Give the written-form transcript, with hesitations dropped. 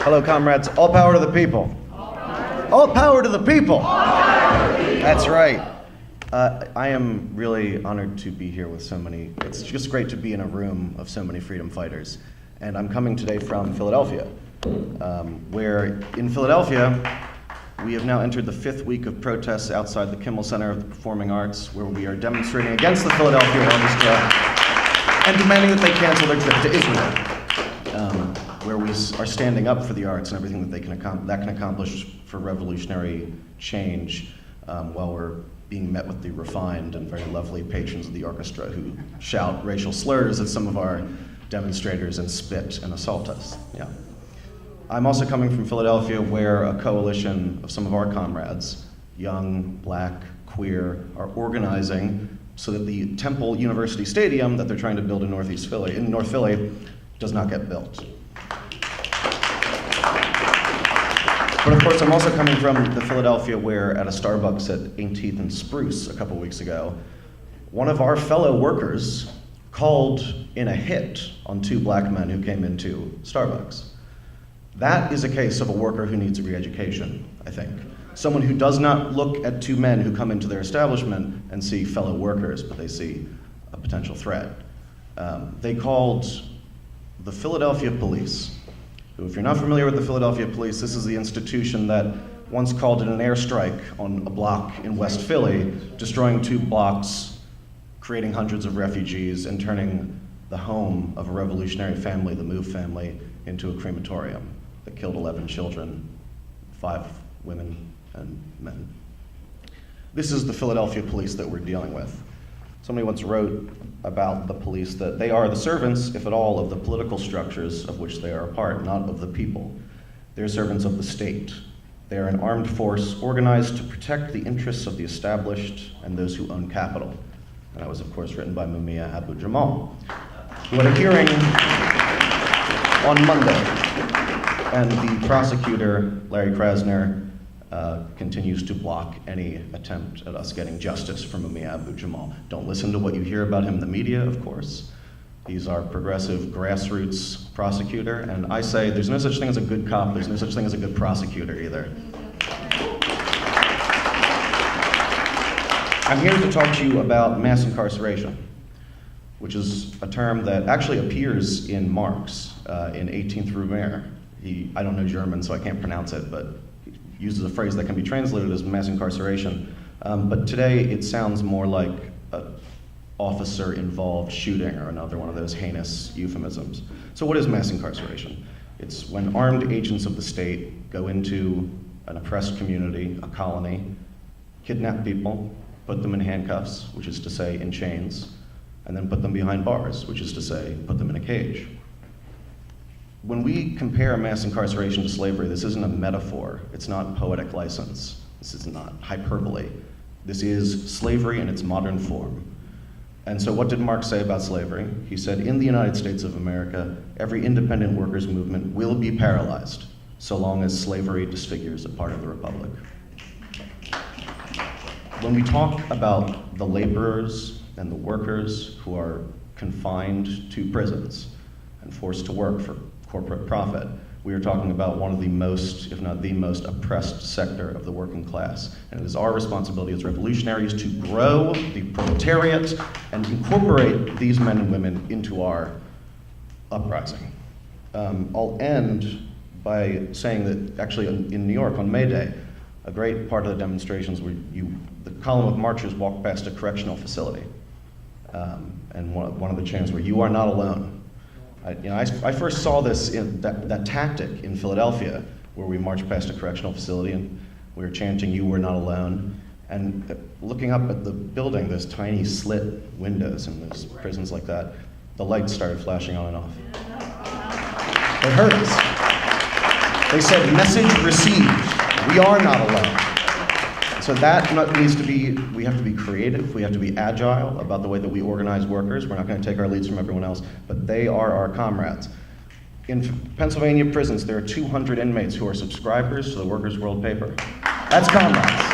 Hello, comrades. All power to the people. All power to the people. That's right. I am really honored to be here with so many. It's just great to be in a room of so many freedom fighters. And I'm coming today from Philadelphia, where in Philadelphia, we have now entered the 5th week of protests outside the Kimmel Center of the Performing Arts, where we are demonstrating against the Philadelphia Orchestra and demanding that they cancel their trip to Israel, where we are standing up for the arts and everything that they can accomplish for revolutionary change, while we're being met with the refined and very lovely patrons of the orchestra who shout racial slurs at some of our demonstrators and spit and assault us. Yeah. I'm also coming from Philadelphia, where a coalition of some of our comrades, young, black, queer, are organizing so that the Temple University Stadium that they're trying to build in North Philly, does not get built. But of course, I'm also coming from the Philadelphia where at a Starbucks at 18th and Spruce a couple weeks ago, one of our fellow workers called in a hit on 2 black men who came into Starbucks. That is a case of a worker who needs a re-education, I think. Someone who does not look at 2 men who come into their establishment and see fellow workers, but they see a potential threat. They called the Philadelphia police, who, if you're not familiar with the Philadelphia police, this is the institution that once called in an airstrike on a block in West Philly, destroying 2 blocks, creating hundreds of refugees, and turning the home of a revolutionary family, the Move family, into a crematorium that killed 11 children, 5 women and men. This is the Philadelphia police that we're dealing with. Somebody once wrote about the police that they are the servants, if at all, of the political structures of which they are a part, not of the people. They're servants of the state. They are an armed force organized to protect the interests of the established and those who own capital. And that was, of course, written by Mumia Abu-Jamal, who had a hearing on Monday. And the prosecutor, Larry Krasner, continues to block any attempt at us getting justice from Mumia Abu-Jamal. Don't listen to what you hear about him in the media, of course. He's our progressive grassroots prosecutor, and I say there's no such thing as a good cop, there's no such thing as a good prosecutor either. I'm here to talk to you about mass incarceration, which is a term that actually appears in Marx, in 18th Brumaire. I don't know German, so I can't pronounce it, but he uses a phrase that can be translated as mass incarceration. But today it sounds more like an officer-involved shooting or another one of those heinous euphemisms. So what is mass incarceration? It's when armed agents of the state go into an oppressed community, a colony, kidnap people, put them in handcuffs, which is to say in chains, and then put them behind bars, which is to say put them in a cage. When we compare mass incarceration to slavery, this isn't a metaphor. It's not poetic license. This is not hyperbole. This is slavery in its modern form. And so what did Marx say about slavery? He said, in the United States of America, every independent workers' movement will be paralyzed so long as slavery disfigures a part of the republic. When we talk about the laborers and the workers who are confined to prisons and forced to work for corporate profit, we are talking about one of the most, if not the most, oppressed sector of the working class. And it is our responsibility as revolutionaries to grow the proletariat and incorporate these men and women into our uprising. I'll end by saying that actually in New York on May Day, a great part of the demonstrations where the column of marchers walked past a correctional facility. And one of the chants were, "You are not alone." I first saw this in that tactic in Philadelphia, where we marched past a correctional facility and we were chanting, "You were not alone." And looking up at the building, those tiny slit windows in those prisons like that, the lights started flashing on and off. They heard us. They said, "Message received. We are not alone." So that needs to be, we have to be creative, we have to be agile about the way that we organize workers. We're not going to take our leads from everyone else, but they are our comrades. In Pennsylvania prisons, there are 200 inmates who are subscribers to the Workers' World paper. That's comrades.